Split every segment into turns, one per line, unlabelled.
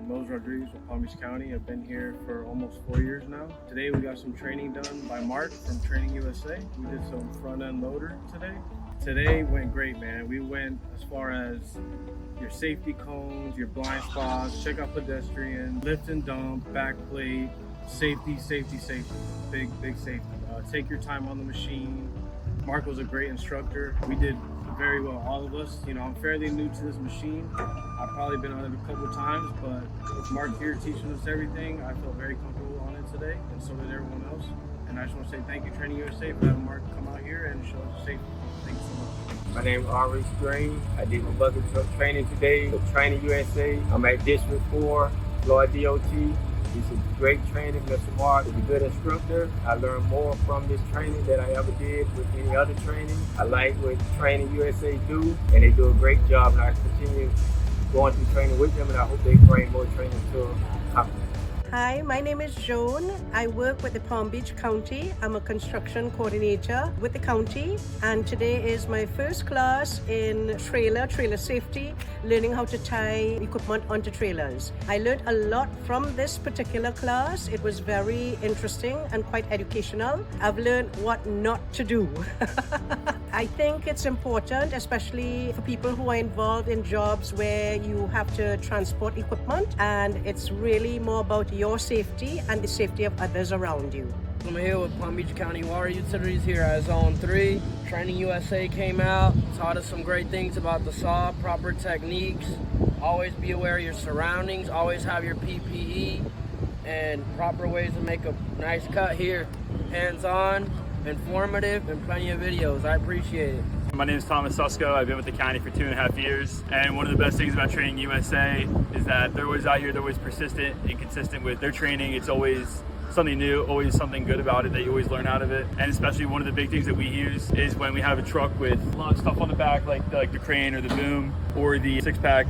Rodriguez with Palm Beach County. I've been here for almost 4 years now. Today we got some training done by Mark from Training USA. We did some front end loader today. Today went great, man. We went as far as your safety cones, your blind spots, check out pedestrian, lift and dump, back plate, safety, big safety. Take your time on the machine. Mark was a great instructor. We did very well, all of us. You know, I'm fairly new to this machine. I've probably been on it a couple times, but with Mark here teaching us everything, I felt very comfortable on it today, and so did everyone else. And I just want to say thank you, Training USA, for having Mark come out here and show us safety. Thank you so much.
My name is Henri Strange. I did my bucket truck training today with Training USA. I'm at District 4, Florida DOT. It's a great training. Mr. Mark is a good instructor. I learned more from this training than I ever did with any other training. I like what Training USA do, and they do a great job, and I continue going through training with them, and I hope they bring more training to company.
Hi, my name is Joan. I work with the Palm Beach County. I'm a construction coordinator with the county, and today is my first class in trailer safety, learning how to tie equipment onto trailers. I learned a lot from this particular class. It was very interesting and quite educational. I've learned what not to do. I think it's important, especially for people who are involved in jobs where you have to transport equipment, and it's really more about your safety and the safety of others around you.
I'm here with Palm Beach County Water Utilities here at Zone 3. Training USA came out, taught us some great things about the saw, proper techniques. Always be aware of your surroundings, always have your PPE, and proper ways to make a nice cut here. Hands-on, informative, and plenty of videos. I appreciate it.
My name is Thomas Susko. I've been with the county for 2.5 years, and one of the best things about Training USA is that they're always out here, they're always persistent and consistent with their training. It's always something new, always something good about it that you always learn out of it. And especially one of the big things that we use is when we have a truck with a lot of stuff on the back, like the crane or the boom or the 6-pack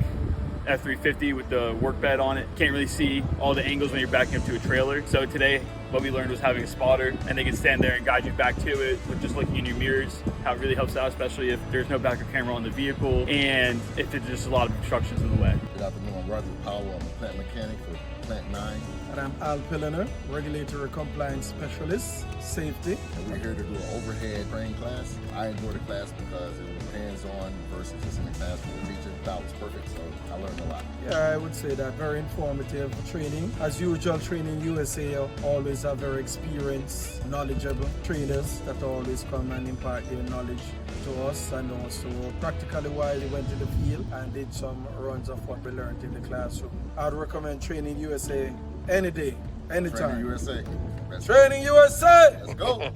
F350 with the work bed on it. Can't really see all the angles when you're backing up to a trailer. So today, what we learned was having a spotter, and they can stand there and guide you back to it with just looking in your mirrors. How it really helps out, especially if there's no backup camera on the vehicle and if there's just a lot of obstructions in the way.
Good afternoon, I'm Roger Powell. I'm a plant mechanic for Plant 9.
And I'm Al Pilliner, Regulatory Compliance Specialist, Safety.
And we're here to do an overhead crane class. I enjoyed the class because it was hands-on versus just in the classroom teaching. That was perfect, so I learned a lot.
Yeah, I would say that very informative training. As usual, Training USA always have very experienced, knowledgeable trainers that always come and impart their knowledge to us, and also practically wise we went to the field and did some runs of what we learned in the classroom. I'd recommend Training USA any day, anytime.
Training USA.
Training USA!
Let's go!